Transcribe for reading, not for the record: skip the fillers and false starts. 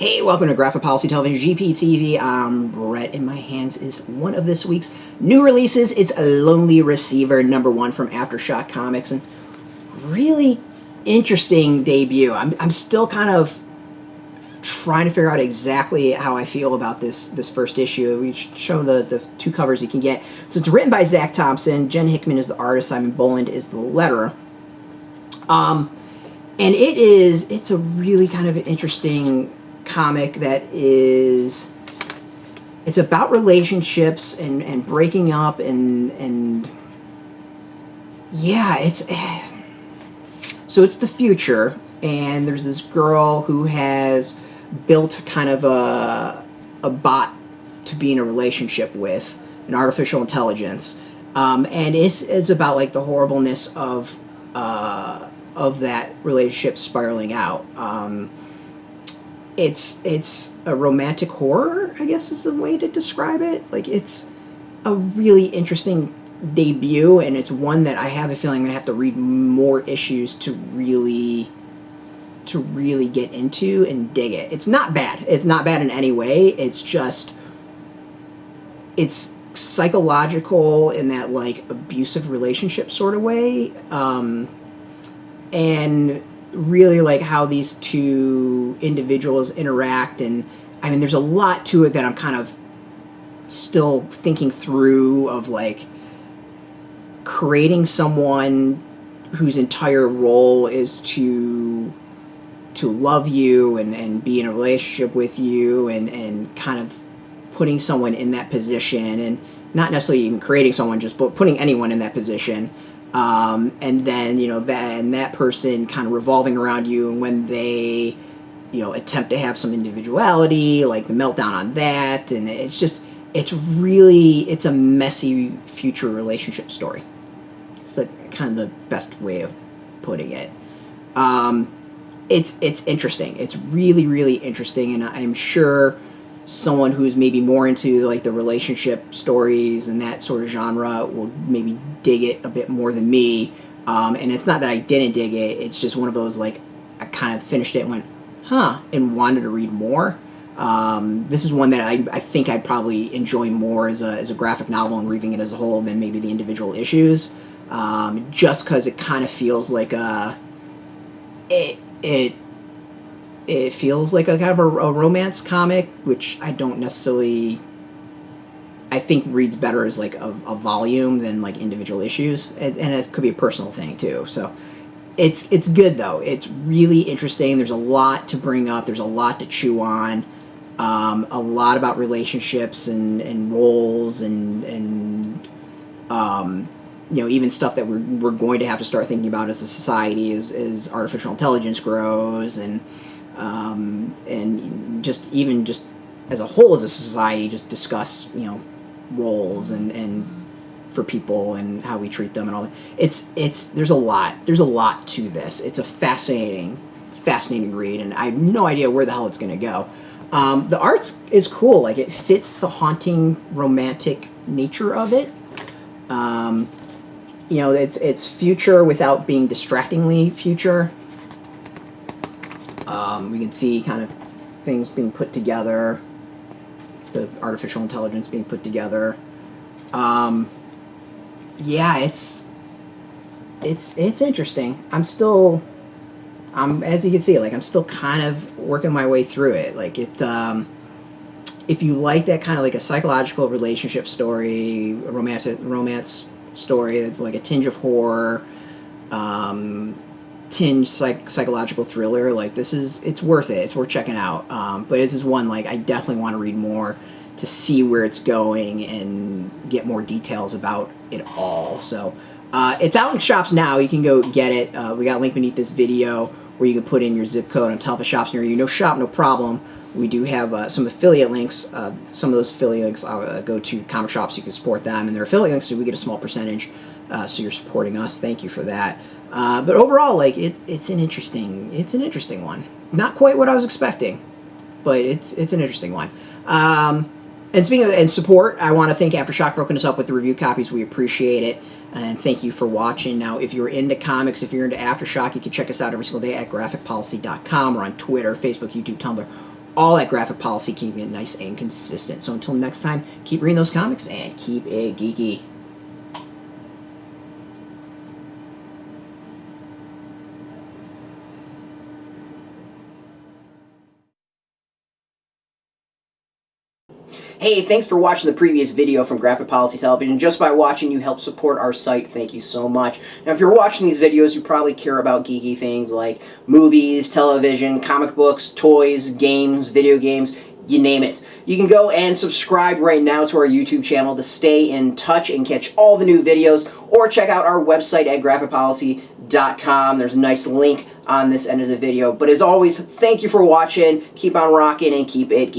Hey, welcome to Graphic Policy Television, GPTV. Brett. In my hands is one of this week's new releases. It's A Lonely Receiver, #1 from AfterShock Comics, and really interesting debut. I'm still kind of trying to figure out exactly how I feel about this first issue. We show the two covers you can get. So it's written by Zac Thompson. Jen Hickman is the artist. Simon Bowland is the letterer. And it's a really kind of interesting comic that it's about relationships and breaking up and yeah, so it's the future, and there's this girl who has built kind of a bot to be in a relationship with an artificial intelligence, and it's about like the horribleness of that relationship spiraling out. It's a romantic horror, I guess is the way to describe it. Like, it's a really interesting debut, and it's one that I have a feeling I'm gonna have to read more issues to really get into and dig it. It's not bad. It's not bad in any way. It's just, it's psychological in that like abusive relationship sort of way, and really like how these two individuals interact. And I mean, there's a lot to it that I'm kind of still thinking through, of like creating someone whose entire role is to love you and be in a relationship with you, and kind of putting someone in that position, and not necessarily even creating someone, just but putting anyone in that position. And then, that person kind of revolving around you, and when they, attempt to have some individuality, like the meltdown on that, and it's a messy future relationship story. It's like kind of the best way of putting it. It's interesting. It's really, really interesting, and I'm sure someone who's maybe more into like the relationship stories and that sort of genre will maybe dig it a bit more than me. And it's not that I didn't dig it, it's just one of those, like, I kind of finished it and went, and wanted to read more. This is one that I think I'd probably enjoy more as a graphic novel and reading it as a whole than maybe the individual issues, just because it kind of feels like it feels like a kind of a romance comic, which I don't necessarily, I think reads better as like a volume than like individual issues, and it could be a personal thing too. So it's good though. It's really interesting. There's a lot to bring up. There's a lot to chew on. A lot about relationships and roles and even stuff that we're going to have to start thinking about as a society as artificial intelligence grows, and just even just as a whole as a society, just discuss roles and for people and how we treat them and all that. There's a lot to this. It's a fascinating read, and I have no idea where the hell it's going to go. The art is cool. Like, it fits the haunting romantic nature of it. It's future without being distractingly future. We can see kind of things being put together, the artificial intelligence being put together. Yeah, it's interesting. As you can see, like, I'm still kind of working my way through it. Like, if you like that kind of like a psychological relationship story, a romance story, like a tinge of horror, tinge psychological thriller, like, it's worth it. It's worth checking out. But this is one, like, I definitely want to read more to see where it's going and get more details about it all. So it's out in shops now. You can go get it. We got a link beneath this video where you can put in your zip code and tell if a shop's near you. No shop, no problem. We do have some affiliate links. Some of those affiliate links go to comic shops. You can support them, and their affiliate links, so we get a small percentage. So you're supporting us. Thank you for that. But overall, like, it's an interesting one. Not quite what I was expecting, but it's an interesting one. And speaking of support, I want to thank AfterShock for hooking us up with the review copies. We appreciate it. And thank you for watching. Now, if you're into comics, if you're into AfterShock, you can check us out every single day at graphicpolicy.com. We're on Twitter, Facebook, YouTube, Tumblr, all that graphic policy, keeping it nice and consistent. So until next time, keep reading those comics and keep it geeky. Hey, thanks for watching the previous video from Graphic Policy Television. Just by watching, you help support our site. Thank you so much. Now, if you're watching these videos, you probably care about geeky things like movies, television, comic books, toys, games, video games, you name it. You can go and subscribe right now to our YouTube channel to stay in touch and catch all the new videos, or check out our website at graphicpolicy.com. There's a nice link on this end of the video. But as always, thank you for watching. Keep on rocking and keep it geeky.